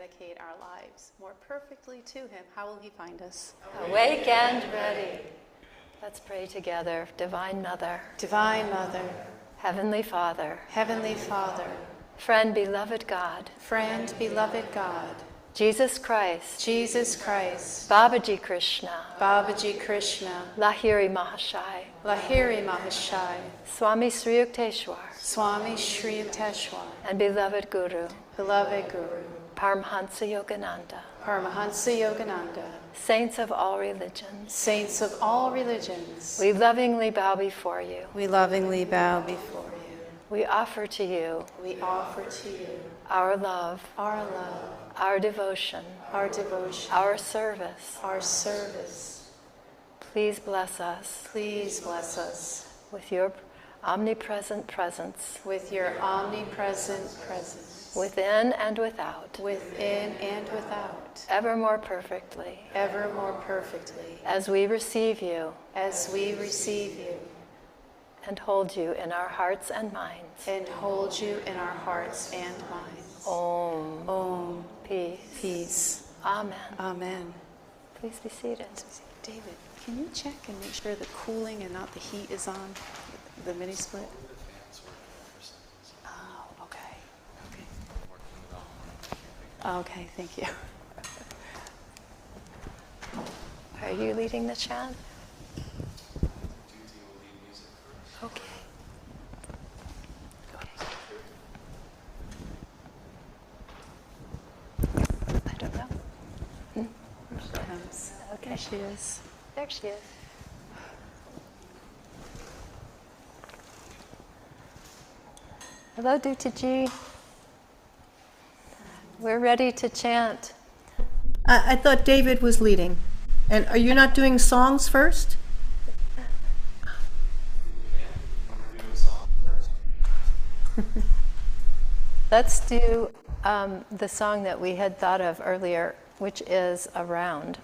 dedicate our lives more perfectly to Him, how will He find us? Awake and ready. Let's pray together. Divine Mother. Divine Mother. Heavenly Father. Heavenly Father. Friend, beloved God. Friend, beloved God. Jesus Christ. Jesus Christ. Babaji Krishna. Babaji Krishna. Lahiri Mahashai. Lahiri Mahashai. Swami Sri Yukteswar. Swami Sri Yukteswar. And beloved Guru. Beloved Guru. Paramhansa Yogananda. Paramhansa Yogananda. Saints of all religions. Saints of all religions. We lovingly bow before you. We lovingly bow before you. We offer to you. We offer to you. Our love. Our love. Our devotion. Our devotion. Our service. Our service. Please bless us. Please bless us. With your omnipresent presence. With your omnipresent presence. Within and without. Within and without. Ever more perfectly. Ever more perfectly. As we receive you. As we receive you. And hold you in our hearts and minds. And hold you in our hearts and minds. Om. Om. Peace. Peace. Amen. Amen. Please be seated. David, can you check and make sure the cooling and not the heat is on the mini split? Oh, okay. Okay, thank you. Are you leading the chant? Okay. I don't know. She comes. Okay. There she is. There she is. Hello, Dutaji. We're ready to chant. I thought David was leading. And are you not doing songs first? Let's do the song that we had thought of earlier, which is Around.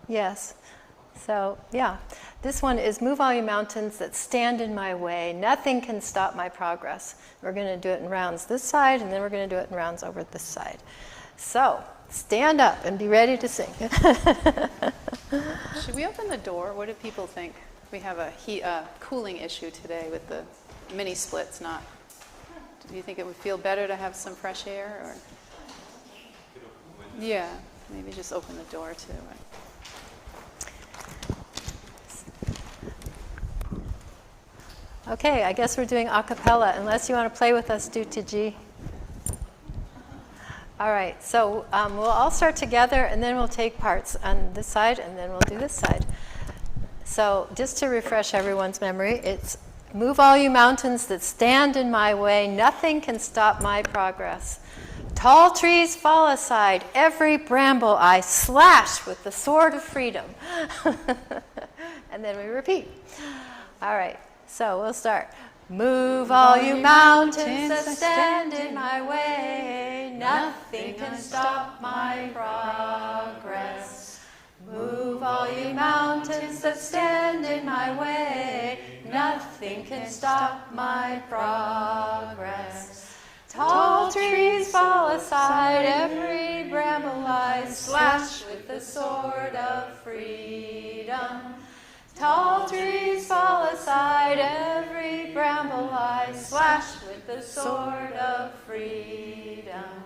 Yes. So, yeah. This one is Move all you mountains that stand in my way. Nothing can stop my progress. We're going to do it in rounds this side, and then we're going to do it in rounds over this side. So, stand up and be ready to sing. Should we open the door? What do people think? We have a cooling issue today with the mini splits. Not. Do you think it would feel better to have some fresh air? Or? Yeah, maybe just open the door too. Right? Okay, I guess we're doing a cappella, unless you want to play with us, Dutaji. All right, so we'll all start together, and then we'll take parts on this side, and then we'll do this side. So just to refresh everyone's memory, it's move all you mountains that stand in my way, nothing can stop my progress. Tall trees fall aside, every bramble I slash with the sword of freedom. And then we repeat. All right. So we'll start. Move all you mountains that stand in my way. Nothing can stop my progress. Move all you mountains that stand in my way. Nothing can stop my progress. Tall trees fall aside, every bramble I slash with the sword of freedom. Tall trees fall aside, every bramble I slash with the sword of freedom.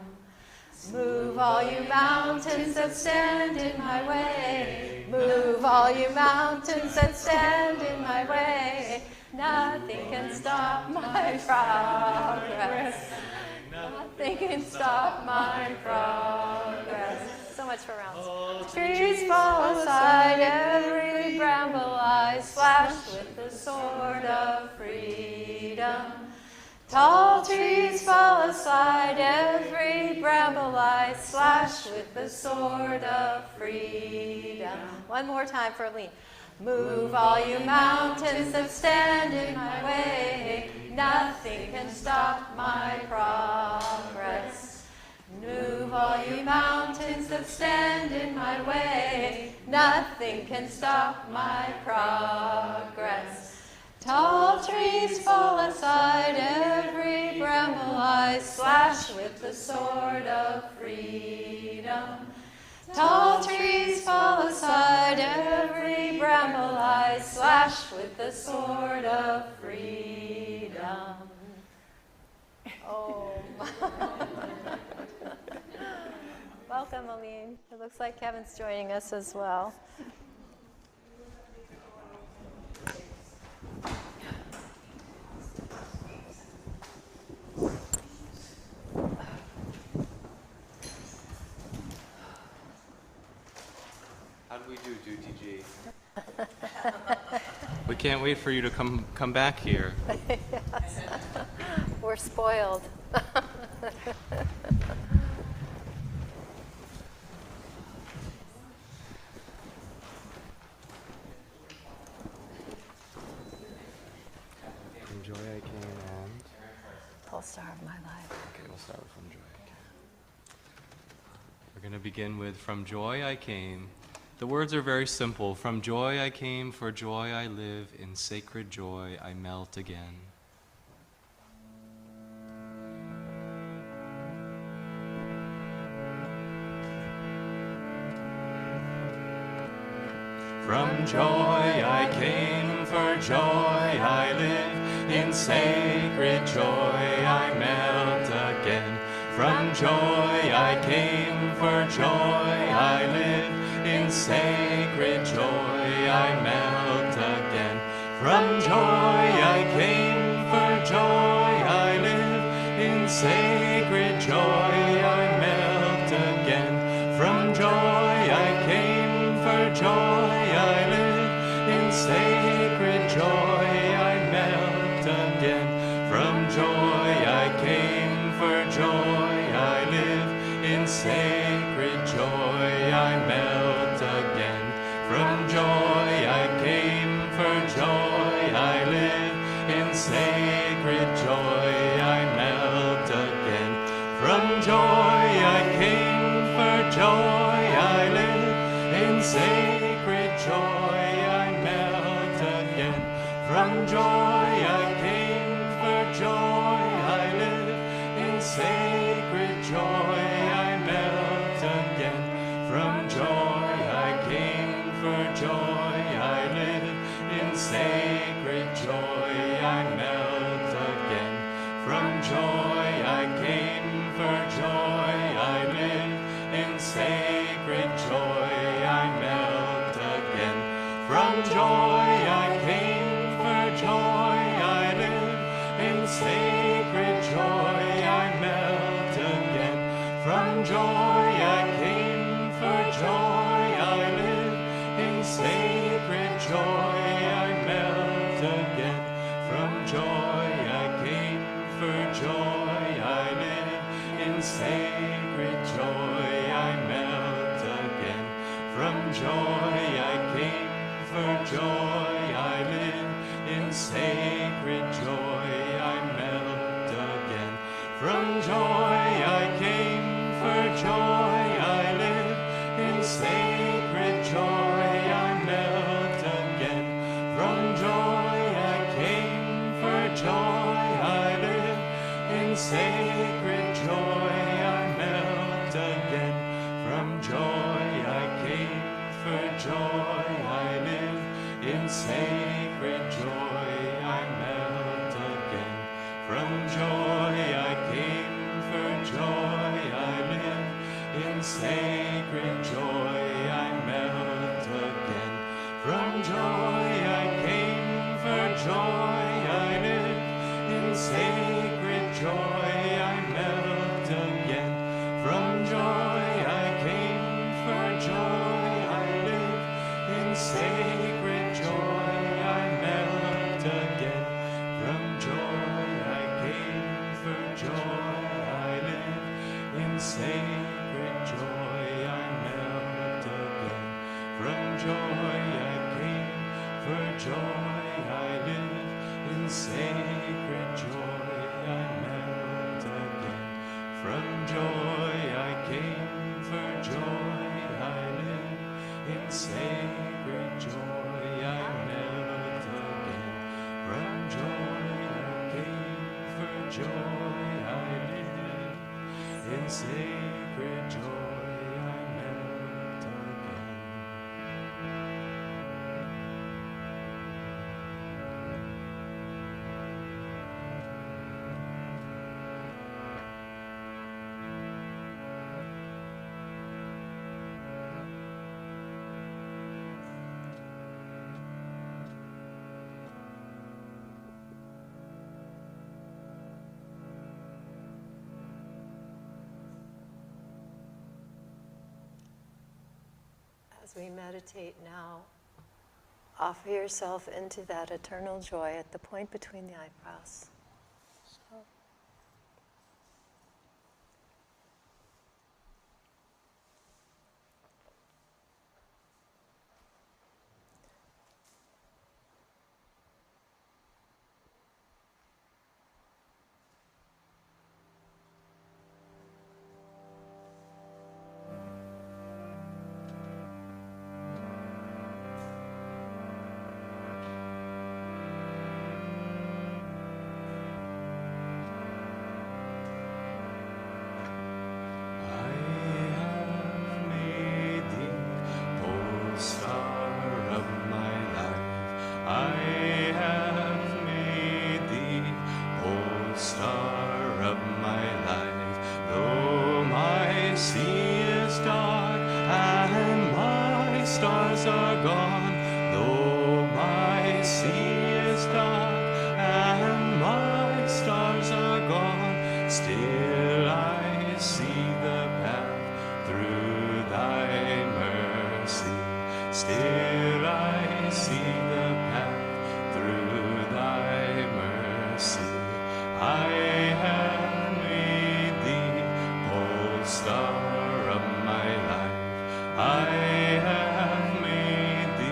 Move all you mountains that stand in my way. Move all you mountains that stand in my way. Nothing can stop my progress. Nothing can stop my progress. So much for rounds. Trees fall aside, every bramble I slash with the sword of freedom. Tall trees fall aside, every bramble I slash with the sword of freedom. One more time for Aline. Move all you mountains that stand in my way. Nothing can stop my progress. Move all you mountains that stand in my way. Nothing can stop my progress. Tall trees fall aside, every bramble I slash with the sword of freedom. Tall trees fall aside, every bramble I slash with the sword of freedom. Oh. Welcome, Aline. It looks like Kevin's joining us as well. How do we do, TG? We can't wait for you to come back here. Yes. We're spoiled. From joy I came and... Pole star of my life. Okay, we'll start with from joy I came. We're going to begin with from joy I came. The words are very simple. From joy I came, for joy I live, in sacred joy I melt again. From joy I came, for joy I live, in sacred joy I melt again. From joy I came, for joy I live, in sacred joy I melt again. From joy I came, for joy I live, in sacred joy I melt again. From joy I came, for joy I live, in sacred joy I melt again. From joy I came, for joy I live, in sacred joy I melt again. From joy I came, for joy I live, in sacred joy I melt again. From joy I came, for joy I live, in sacred joy I melt again. From joy I came, for joy I live, in sacred joy I melt again. From joy I came, for joy I live, in sacred joy I melt again. From joy I came, for joy I live, in sacred joy I melt again. From joy I came, for joy I live, in sacred joy I melt again. From joy I came, for joy I live, in sacred joy I melt again. From joy I came, for joy I live, in sacred joy I melt again. From joy I came, for joy I live, in sacred joy I melt again. From joy I came, for joy I live, in sacred joy I melt again. From joy I came, for joy I live, in sacred joy I melt again. From joy I came, for joy I live, in sacred joy I melt again. From joy I came, for joy I live, in sacred joy I melt again. From joy I came, for joy I live, in sacred joy I melt again. From joy I came, for joy I live, in sacred joy I melt again. From joy I came, for joy I live, in sacred joy I melt again. From joy I came, for joy I live, in sacred joy I melt again. From joy I came, for joy I live, in sacred joy I melt again. From joy I came, for joy I live, in sacred joy I melt again. As we meditate now, offer yourself into that eternal joy at the point between the eyebrows. So. I have made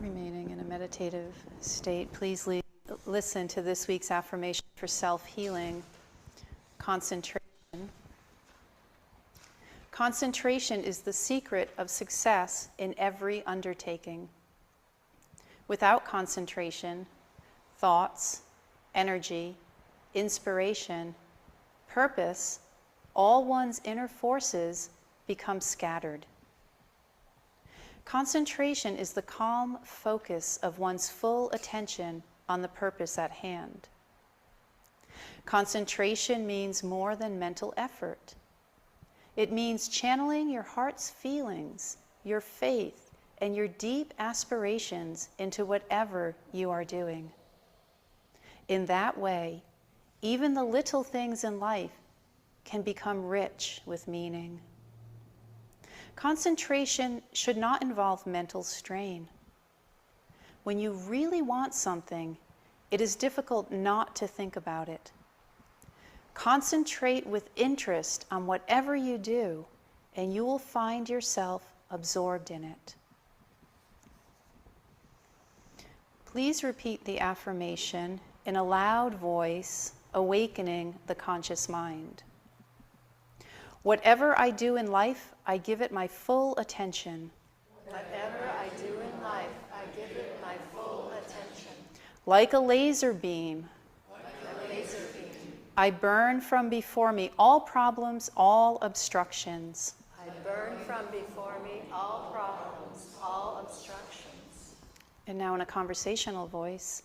Remaining in a meditative state, please listen to this week's affirmation for self-healing. Concentration. Concentration is the secret of success in every undertaking. Without concentration, thoughts, energy, inspiration, purpose, all one's inner forces become scattered. Concentration is the calm focus of one's full attention on the purpose at hand. Concentration means more than mental effort. It means channeling your heart's feelings, your faith, and your deep aspirations into whatever you are doing. In that way, even the little things in life can become rich with meaning. Concentration should not involve mental strain. When you really want something, it is difficult not to think about it. Concentrate with interest on whatever you do, and you will find yourself absorbed in it. Please repeat the affirmation in a loud voice, awakening the conscious mind. Whatever I do in life, I give it my full attention. Whatever I do in life, I give it my full attention. Like a laser beam, I burn from before me all problems, all obstructions. I burn from before me all problems, all obstructions. And now in a conversational voice,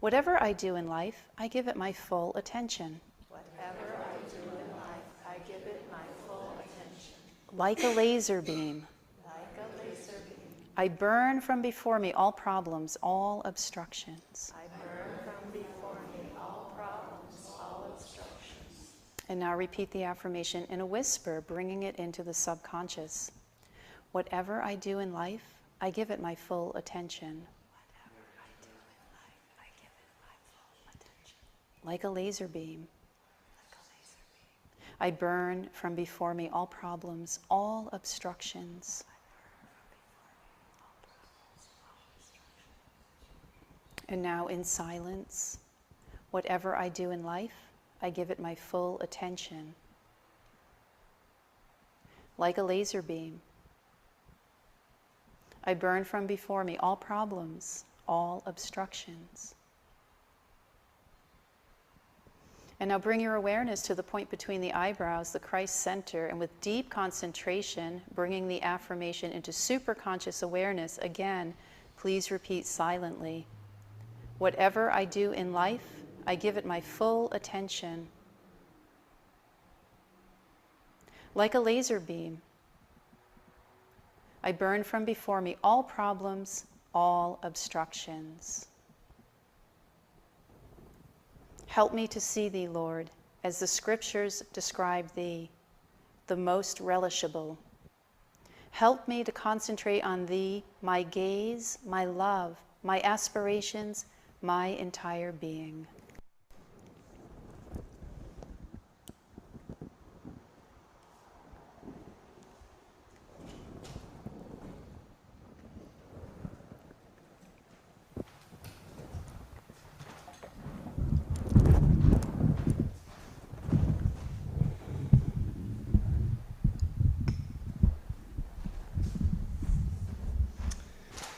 whatever I do in life, I give it my full attention. Whatever I do in life, I give it my full attention. Like a laser beam, Like a laser beam, I burn from before me all problems, all obstructions. I burn from before me all problems, all obstructions. And now repeat the affirmation in a whisper, bringing it into the subconscious. Whatever I do in life, I give it my full attention. Whatever I do in life, I give it my full attention. Like a laser beam, Like a laser beam, I burn from before me all problems, all obstructions. I burn from before me all problems, all obstructions. And now in silence, whatever I do in life, I give it my full attention. Like a laser beam, I burn from before me all problems, all obstructions. And now bring your awareness to the point between the eyebrows, the Christ center, and with deep concentration, bringing the affirmation into superconscious awareness. Again, please repeat silently. Whatever I do in life, I give it my full attention. Like a laser beam, I burn from before me all problems, all obstructions. Help me to see thee, Lord, as the scriptures describe thee, the most relishable. Help me to concentrate on thee, my gaze, my love, my aspirations, my entire being.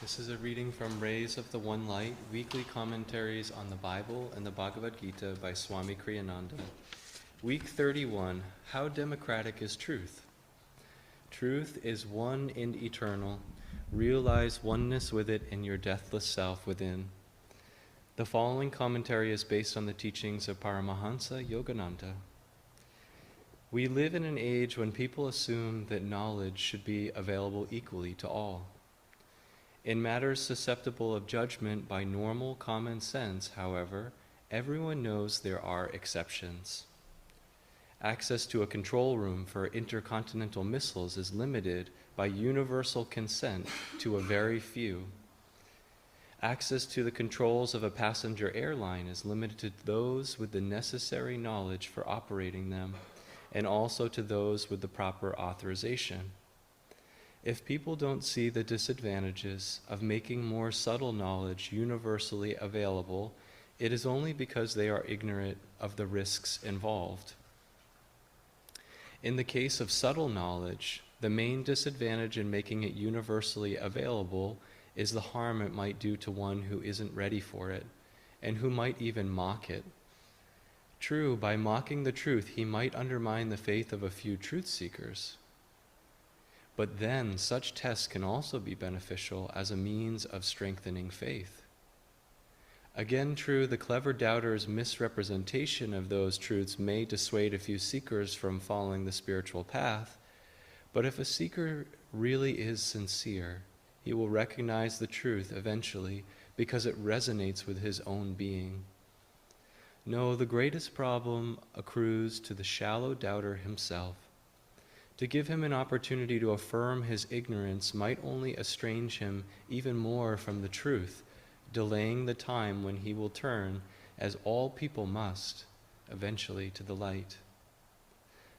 This is a reading from Rays of the One Light, weekly commentaries on the Bible and the Bhagavad Gita by Swami Kriyananda. Week 31, How Democratic is Truth? Truth is one and eternal. Realize oneness with it in your deathless self within. The following commentary is based on the teachings of Paramhansa Yogananda. We live in an age when people assume that knowledge should be available equally to all. In matters susceptible of judgment by normal common sense, however, everyone knows there are exceptions. Access to a control room for intercontinental missiles is limited by universal consent to a very few. Access to the controls of a passenger airline is limited to those with the necessary knowledge for operating them, and also to those with the proper authorization. If people don't see the disadvantages of making more subtle knowledge universally available, it is only because they are ignorant of the risks involved. In the case of subtle knowledge, the main disadvantage in making it universally available is the harm it might do to one who isn't ready for it, and who might even mock it. True, by mocking the truth, he might undermine the faith of a few truth seekers. But then such tests can also be beneficial as a means of strengthening faith. Again, true, the clever doubter's misrepresentation of those truths may dissuade a few seekers from following the spiritual path, but if a seeker really is sincere, he will recognize the truth eventually because it resonates with his own being. No, the greatest problem accrues to the shallow doubter himself. To give him an opportunity to affirm his ignorance might only estrange him even more from the truth, delaying the time when he will turn, as all people must, eventually to the light.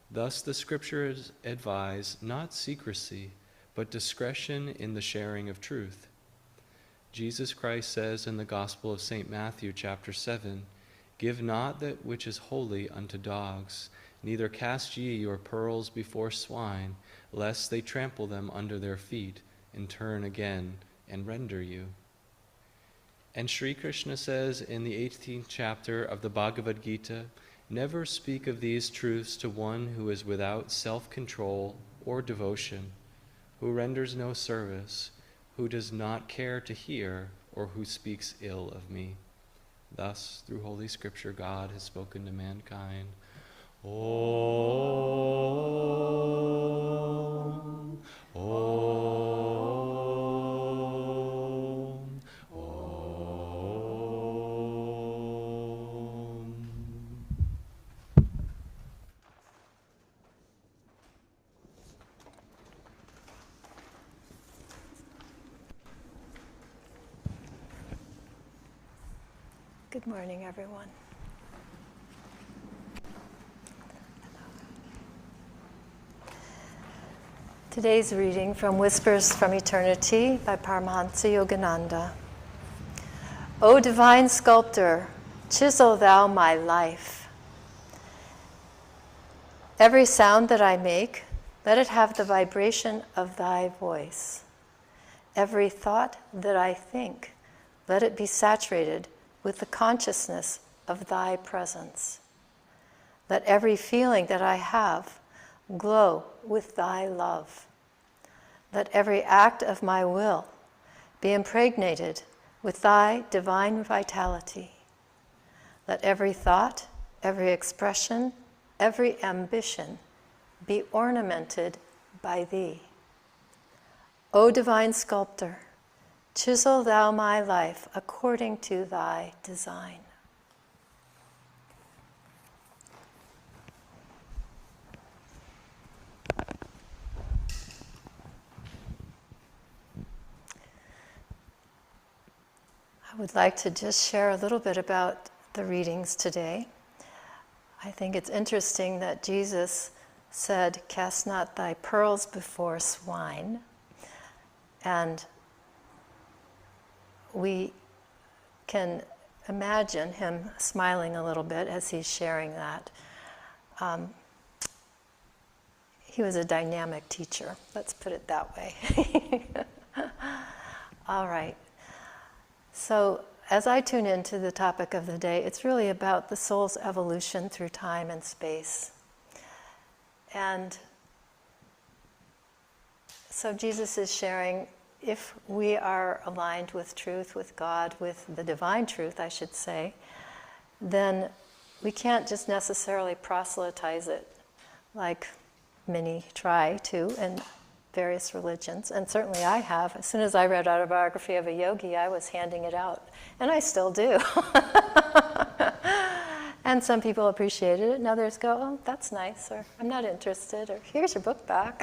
Thus the scriptures advise not secrecy, but discretion in the sharing of truth. Jesus Christ says in the Gospel of St. Matthew, chapter 7, "Give not that which is holy unto dogs, neither cast ye your pearls before swine, lest they trample them under their feet, and turn again and render you." And Sri Krishna says in the 18th chapter of the Bhagavad Gita, "Never speak of these truths to one who is without self-control or devotion, who renders no service, who does not care to hear, or who speaks ill of me." Thus, through Holy Scripture, God has spoken to mankind. Om, Om, Om. Good morning, everyone. Today's reading from Whispers from Eternity by Paramhansa Yogananda. O divine sculptor, chisel thou my life. Every sound that I make, let it have the vibration of thy voice. Every thought that I think, let it be saturated with the consciousness of thy presence. Let every feeling that I have glow with thy love. Let every act of my will be impregnated with thy divine vitality. Let every thought, every expression, every ambition be ornamented by thee. O divine sculptor, chisel thou my life according to thy design. I would like to just share a little bit about the readings today. I think it's interesting that Jesus said, "Cast not thy pearls before swine." And we can imagine him smiling a little bit as he's sharing that. He was a dynamic teacher, let's put it that way. All right. So as I tune into the topic of the day, it's really about the soul's evolution through time and space. And so Jesus is sharing, if we are aligned with truth, with God, with the divine truth, I should say, then we can't just necessarily proselytize it like many try to in various religions. And certainly I have. As soon as I read Autobiography of a Yogi, I was handing it out. And I still do. And some people appreciated it, and others go, "Oh, that's nice," or "I'm not interested," or "Here's your book back."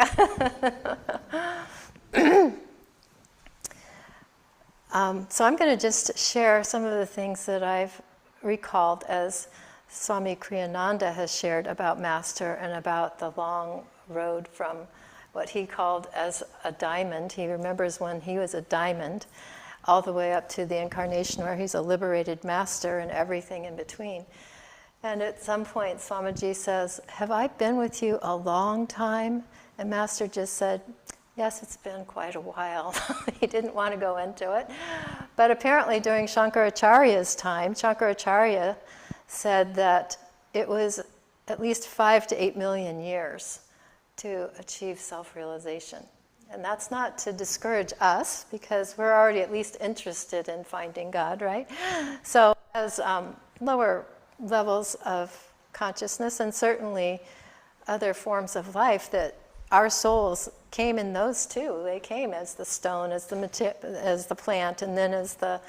So I'm going to just share some of the things that I've recalled as Swami Kriyananda has shared about Master and about the long road from what he called as a diamond. He remembers when he was a diamond, all the way up to the incarnation where he's a liberated master and everything in between. And at some point, Swamiji says, "Have I been with you a long time?" And Master just said, "Yes, it's been quite a while." He didn't want to go into it. But apparently during Shankaracharya's time, Shankaracharya said that it was at least 5 to 8 million years to achieve self-realization. And that's not to discourage us, because we're already at least interested in finding God, right? So as lower levels of consciousness, and certainly other forms of life, that our souls came in those too. They came as the stone, as the plant, and then as the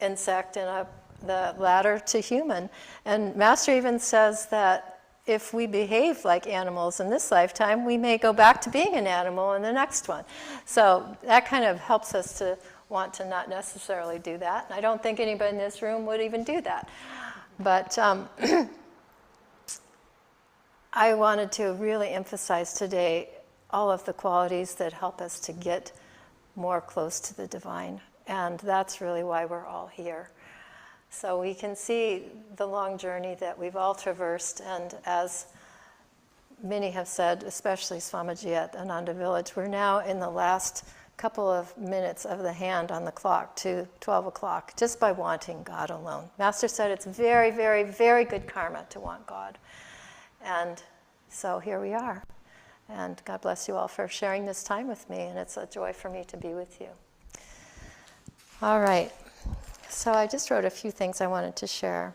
insect, and the ladder to human. And Master even says that if we behave like animals in this lifetime, we may go back to being an animal in the next one. So that kind of helps us to want to not necessarily do that. And I don't think anybody in this room would even do that. But I wanted to really emphasize today all of the qualities that help us to get more close to the divine. And that's really why we're all here. So we can see the long journey that we've all traversed, and as many have said, especially Swamiji at Ananda Village, we're now in the last couple of minutes of the hand on the clock to 12 o'clock, just by wanting God alone. Master said it's very, very, very good karma to want God. And so here we are. And God bless you all for sharing this time with me, and it's a joy for me to be with you. All right. So I just wrote a few things I wanted to share.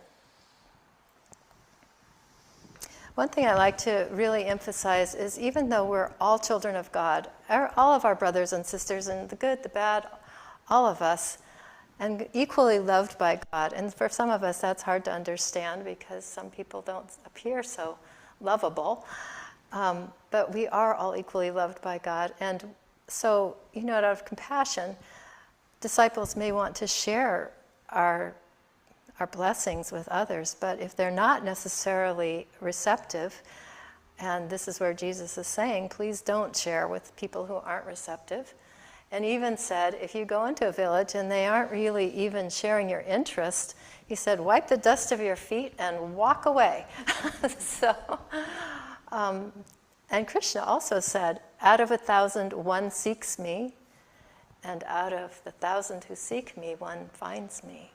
One thing I like to really emphasize is, even though we're all children of God, all of our brothers and sisters, and the good, the bad, all of us, and equally loved by God. And for some of us, that's hard to understand, because some people don't appear so lovable. But we are all equally loved by God. And so, out of compassion, disciples may want to share our blessings with others, but if they're not necessarily receptive, and this is where Jesus is saying, please don't share with people who aren't receptive. And even said, if you go into a village and they aren't really even sharing your interest, he said, wipe the dust of your feet and walk away. And Krishna also said, out of 1,000, one seeks me, and out of the 1,000 who seek me, one finds me.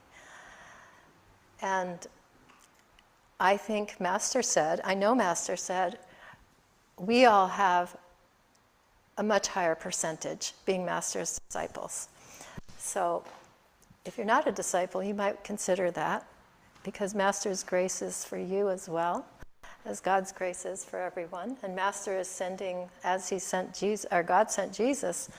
And I think I know Master said, we all have a much higher percentage being Master's disciples. So if you're not a disciple, you might consider that, because Master's grace is for you as well, as God's grace is for everyone. And Master is sending, as he sent Jesus, or God sent Jesus,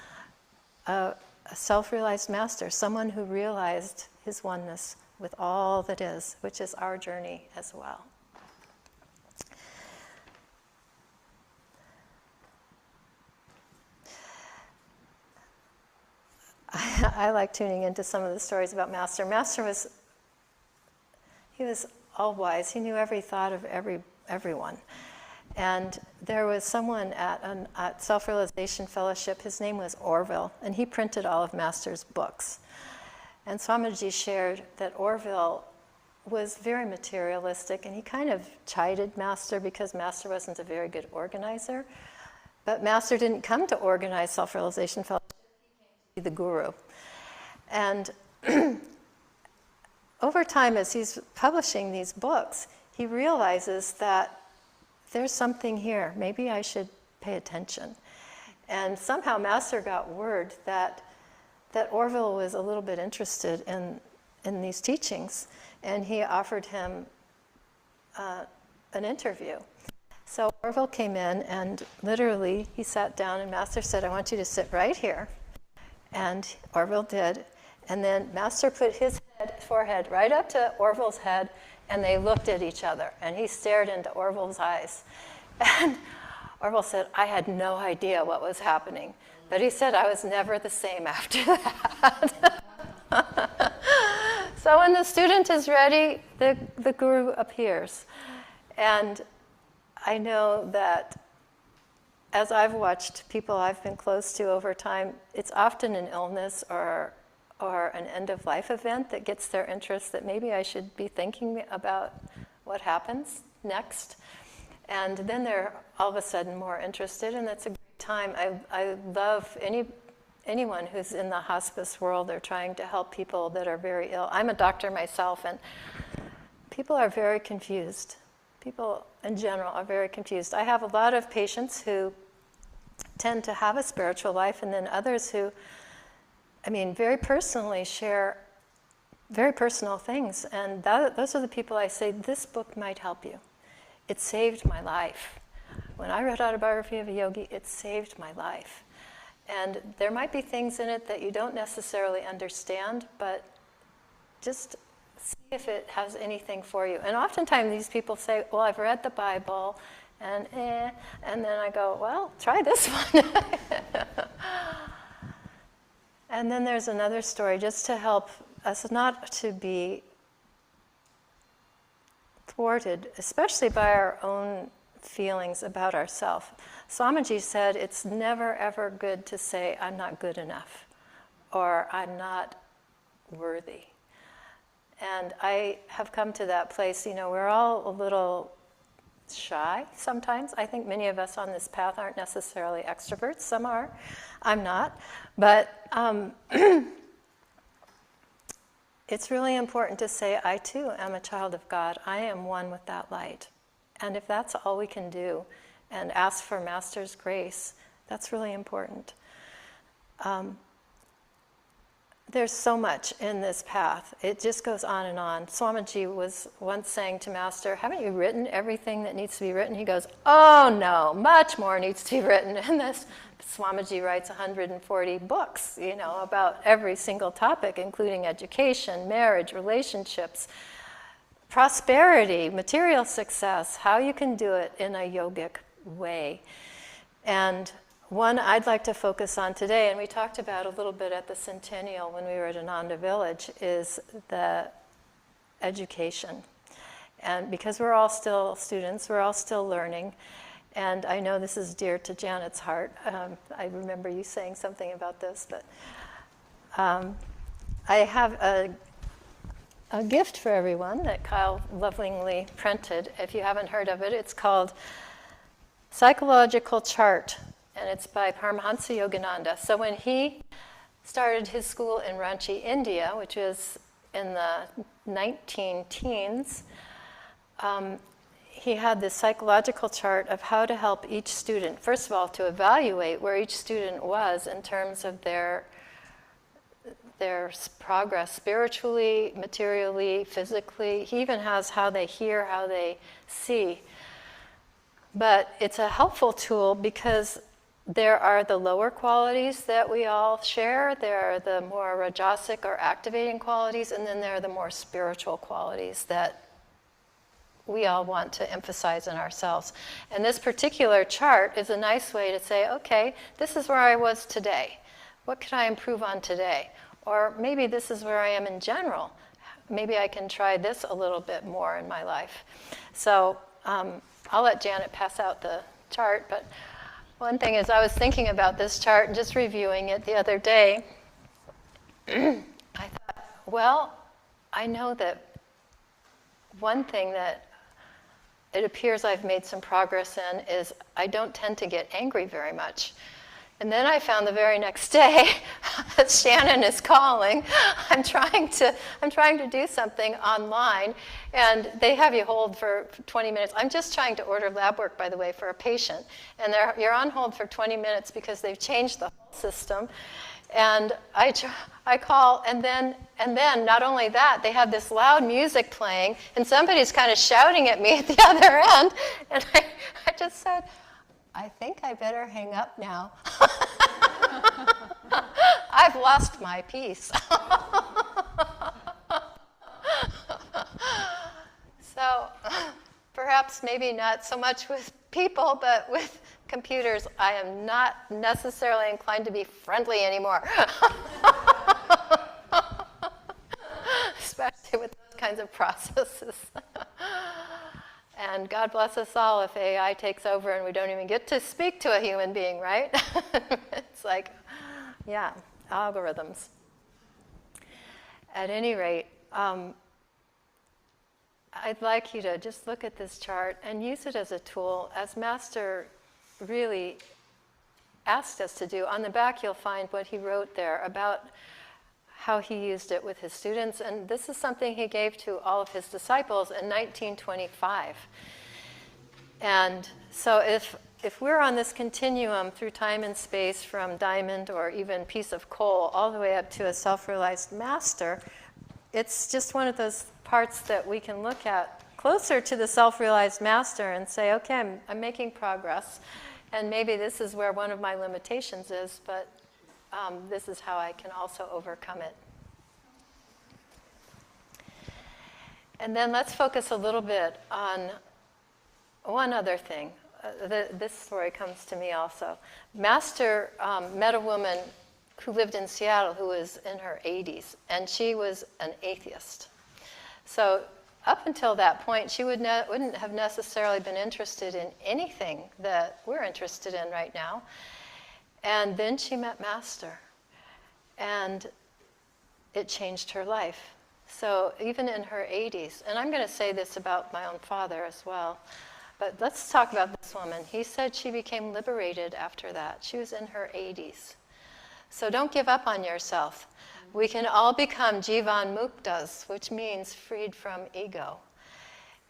a self-realized Master, someone who realized his oneness with all that is, which is our journey as well. I like tuning into some of the stories about Master. Master was all wise. He knew every thought of everyone. And there was someone at Self-Realization Fellowship, his name was Orville, and he printed all of Master's books. And Swamiji shared that Orville was very materialistic, and he kind of chided Master because Master wasn't a very good organizer. But Master didn't come to organize Self-Realization Fellowship, he came to be the guru. And over time, as he's publishing these books, he realizes that there's something here. Maybe I should pay attention. And somehow Master got word that Orville was a little bit interested in these teachings, and he offered him an interview. So Orville came in, and literally he sat down, and Master said, I want you to sit right here. And Orville did. And then Master put his forehead right up to Orville's head, and they looked at each other, and he stared into Orville's eyes. And Orville said, I had no idea what was happening. But he said, I was never the same after that. So when the student is ready, the guru appears. And I know that as I've watched people I've been close to over time, it's often an illness or an end-of-life event that gets their interest, that maybe I should be thinking about what happens next. And then they're all of a sudden more interested, and that's a great time. I love anyone who's in the hospice world or trying to help people that are very ill. I'm a doctor myself, and people are very confused. People in general are very confused. I have a lot of patients who tend to have a spiritual life, and then others who, very personally share very personal things. And those are the people I say, this book might help you. It saved my life. When I read Autobiography of a Yogi, it saved my life. And there might be things in it that you don't necessarily understand, but just see if it has anything for you. And oftentimes these people say, well, I've read the Bible, and then I go, well, try this one. And then there's another story, just to help us not to be thwarted, especially by our own feelings about ourselves. Swamiji said it's never ever good to say, I'm not good enough, or I'm not worthy. And I have come to that place, we're all a little shy sometimes. I think many of us on this path aren't necessarily extroverts. Some are. I'm not. But it's really important to say, I too am a child of God. I am one with that light. And if that's all we can do, and ask for Master's grace, that's really important. There's so much in this path. It just goes on and on. Swamiji was once saying to Master, haven't you written everything that needs to be written? He goes, oh no, much more needs to be written. And this Swamiji writes 140 books, about every single topic, including education, marriage, relationships, prosperity, material success, how you can do it in a yogic way. And one I'd like to focus on today, and we talked about a little bit at the Centennial when we were at Ananda Village, is the education. And because we're all still students, we're all still learning, and I know this is dear to Janet's heart. I remember you saying something about this, but I have a gift for everyone that Kyle lovingly printed. If you haven't heard of it, it's called Psychological Chart, and it's by Paramhansa Yogananda. So when he started his school in Ranchi, India, which is in the 19-teens, he had this psychological chart of how to help each student, first of all, to evaluate where each student was in terms of their progress spiritually, materially, physically. He even has how they hear, how they see. But it's a helpful tool because there are the lower qualities that we all share, there are the more rajasic or activating qualities, and then there are the more spiritual qualities that we all want to emphasize in ourselves. And this particular chart is a nice way to say, okay, this is where I was today. What can I improve on today? Or maybe this is where I am in general. Maybe I can try this a little bit more in my life. So I'll let Janet pass out the chart, but one thing is I was thinking about this chart and just reviewing it the other day. I thought, well, I know that one thing that it appears I've made some progress in is I don't tend to get angry very much. And then I found the very next day that Shannon is calling. I'm trying to do something online, and they have you hold for 20 minutes. I'm just trying to order lab work, by the way, for a patient, and you're on hold for 20 minutes because they've changed the whole system. And I call, and then not only that, they have this loud music playing, and somebody's kind of shouting at me at the other end, and I just said, I think I better hang up now. I've lost my peace. So perhaps maybe not so much with people, but with computers, I am not necessarily inclined to be friendly anymore. Especially with those kinds of processes. And God bless us all if AI takes over and we don't even get to speak to a human being, right? It's like, yeah, algorithms. At any rate, I'd like you to just look at this chart and use it as a tool, as Master really asked us to do. On the back, you'll find what he wrote there about how he used it with his students. And this is something he gave to all of his disciples in 1925. And so if we're on this continuum through time and space, from diamond or even piece of coal all the way up to a self-realized master, it's just one of those parts that we can look at closer to the self-realized master and say, okay, I'm making progress. And maybe this is where one of my limitations is, but this is how I can also overcome it. And then let's focus a little bit on one other thing. This story comes to me also. Master met a woman who lived in Seattle who was in her 80s, and she was an atheist. So up until that point, she wouldn't have necessarily been interested in anything that we're interested in right now. And then she met Master, and it changed her life. So even in her 80s, and I'm going to say this about my own father as well, but let's talk about this woman. He said she became liberated after that. She was in her 80s. So don't give up on yourself. We can all become Jivan Muktas, which means freed from ego.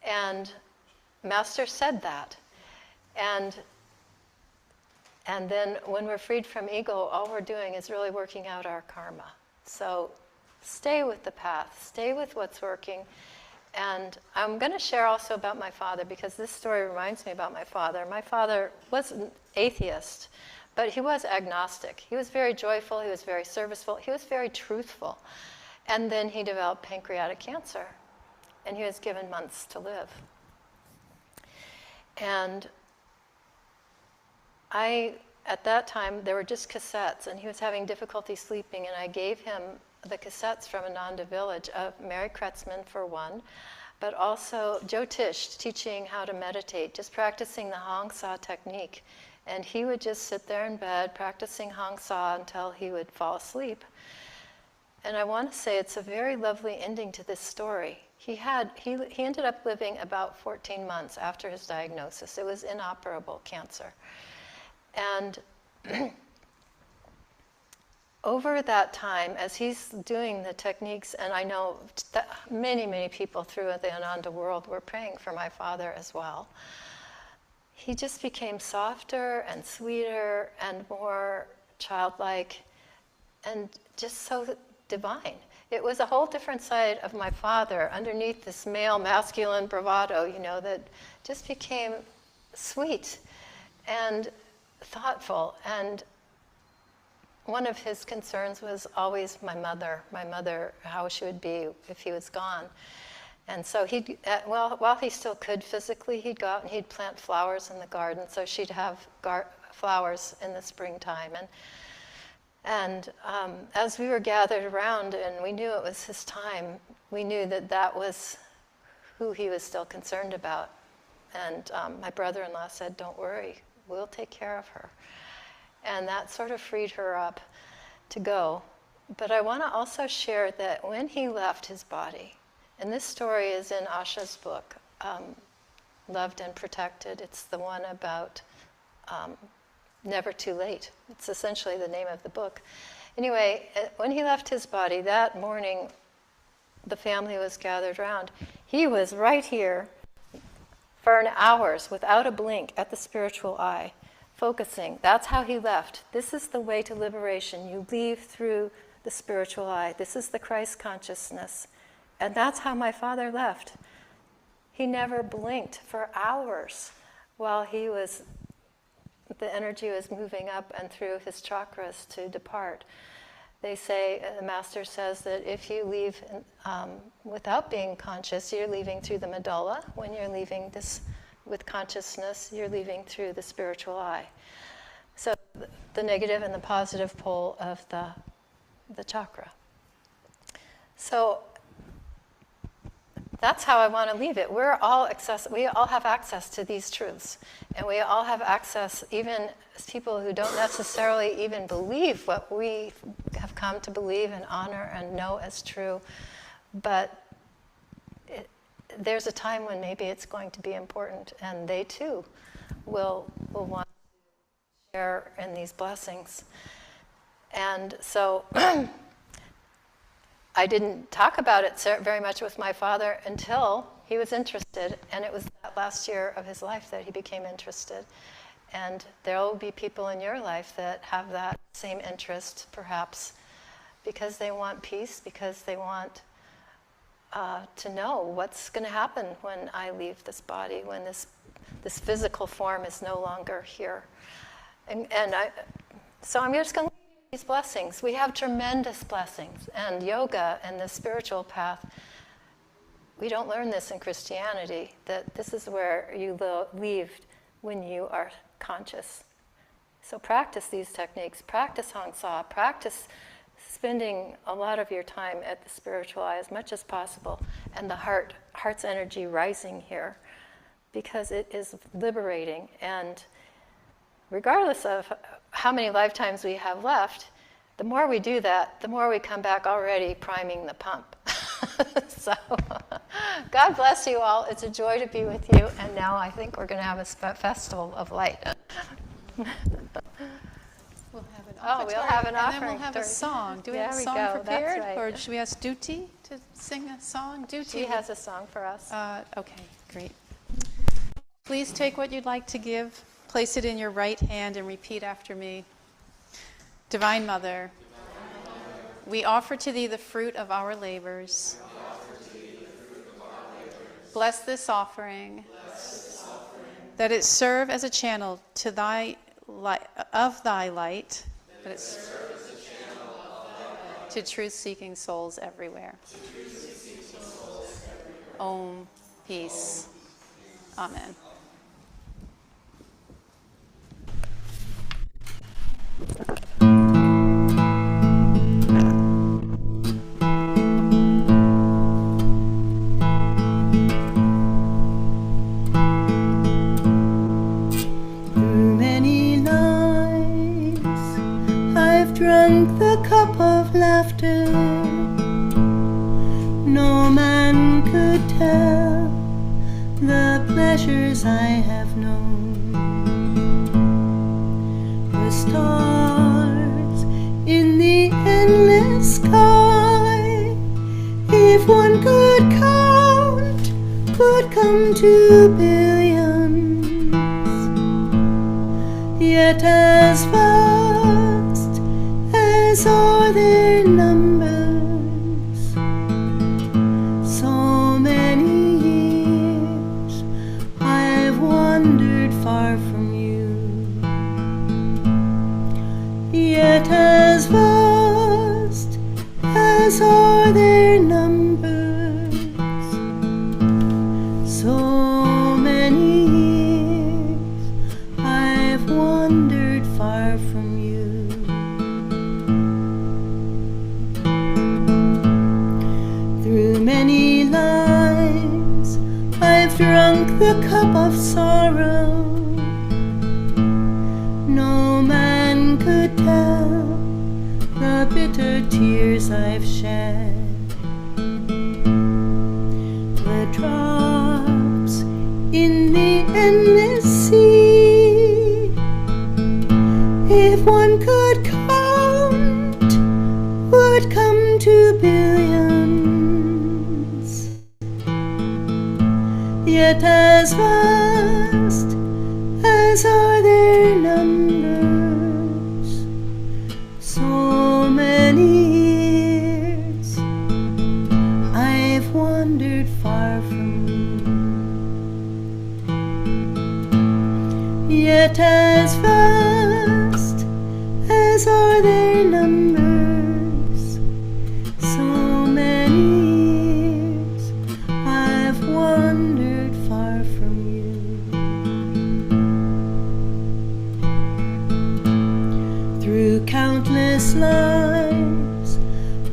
And Master said that. And then when we're freed from ego, all we're doing is really working out our karma. So stay with the path, stay with what's working. And I'm going to share also about my father, because this story reminds me about my father. My father was an atheist, but he was agnostic. He was very joyful, he was very serviceful, he was very truthful. And then he developed pancreatic cancer, and he was given months to live. And at that time, there were just cassettes, and he was having difficulty sleeping, and I gave him the cassettes from Ananda village of Mary Kretzmann for one, but also Jyotish teaching how to meditate, just practicing the Hong Sa technique. And he would just sit there in bed practicing Hong Sa until he would fall asleep. And I want to say it's a very lovely ending to this story. He ended up living about 14 months after his diagnosis. It was inoperable cancer. And over that time, as he's doing the techniques, and I know that many, many people through the Ananda world were praying for my father as well, he just became softer and sweeter and more childlike and just so divine. It was a whole different side of my father underneath this male, masculine bravado, that just became sweet and thoughtful. And one of his concerns was always my mother, how she would be if he was gone. And so while he still could physically, he'd go out and he'd plant flowers in the garden, so she'd have flowers in the springtime. And as we were gathered around and we knew it was his time, we knew that was who he was still concerned about. And my brother-in-law said, "Don't worry, we'll take care of her." And that sort of freed her up to go. But I want to also share that when he left his body, and this story is in Asha's book, Loved and Protected. It's the one about Never Too Late. It's essentially the name of the book. Anyway, when he left his body, that morning, the family was gathered around. He was right here for hours without a blink at the spiritual eye, focusing. That's how he left. This is the way to liberation. You leave through the spiritual eye. This is the Christ consciousness. And that's how my father left. He never blinked for hours while the energy was moving up and through his chakras to depart. They say, the master says that if you leave without being conscious, you're leaving through the medulla. When you're leaving this with consciousness, you're leaving through the spiritual eye. So the negative and the positive pole of the chakra. So that's how I want to leave it. We all have access to these truths. And we all have access, even as people who don't necessarily even believe what we have come to believe and honor and know as true. But there's a time when maybe it's going to be important, and they too will want to share in these blessings. And so I didn't talk about it very much with my father until he was interested, and it was that last year of his life that he became interested. And there will be people in your life that have that same interest, perhaps, because they want peace, because they want to know what's going to happen when I leave this body, when this physical form is no longer here. So I'm just going to leave these blessings. We have tremendous blessings. And yoga and the spiritual path, we don't learn this in Christianity, that this is where you leave when you are conscious. So practice these techniques. Practice Hong Sa. Practice spending a lot of your time at the spiritual eye as much as possible, and the heart's energy rising here, because it is liberating. And regardless of how many lifetimes we have left, the more we do that, the more we come back already priming the pump. So God bless you all. It's a joy to be with you. And now I think we're going to have a festival of light. We'll have an offering. And then we'll have a song. Do we have a song prepared? Right. Or should we ask Duty to sing a song? Duty. She has a song for us. Okay, great. Please take what you'd like to give, place it in your right hand, and repeat after me. Divine Mother, we offer to Thee the fruit of our labors. Bless this offering, that it serve as a channel to Thy of Thy light, to truth-seeking souls everywhere. Om, peace. Amen. Drunk the cup of laughter, no man could tell the pleasures I have known. The stars in the endless sky, if one could count, would come to billions, yet as vast as are their numbers. So many years I've wandered far from you, yet as vast as are their numbers. So many years I've wandered far from you. Many lives I've drunk the cup of sorrow, no man could tell the bitter tears I've shed. The drops in the endless sea, if one could count, would come to billions, yet as vast as are their numbers. So many years I've wandered far from you, yet as vast as are their numbers. So many years I've wandered far from you. Through countless lives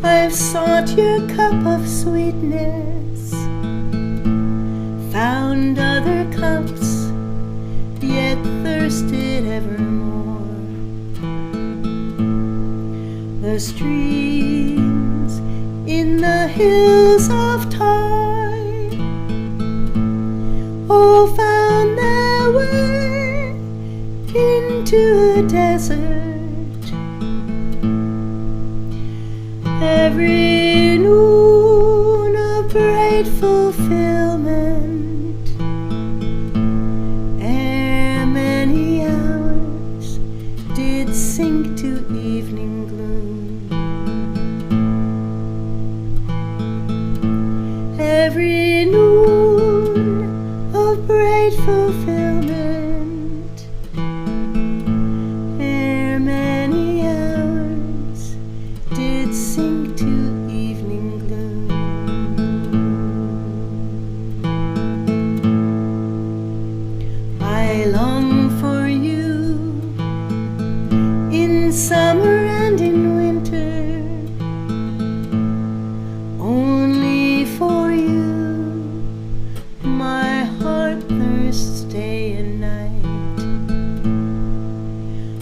I've sought your cup of sweetness, found other cups, yet thirsted evermore. The streams in the hills of time all found their way into a desert. Every noon of bright fulfillment, and many hours did sink to evening gloom. Every noon of bright fulfillment, ere many hours did sink to evening gloom. I long for you in summer and in winter, only for you my heart thirsts day and night.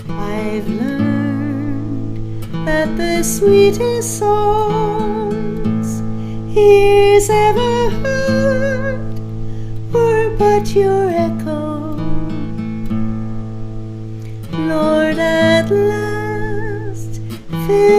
I've learned that the sweetest songs ears ever heard were but your echo. Lord, at last fill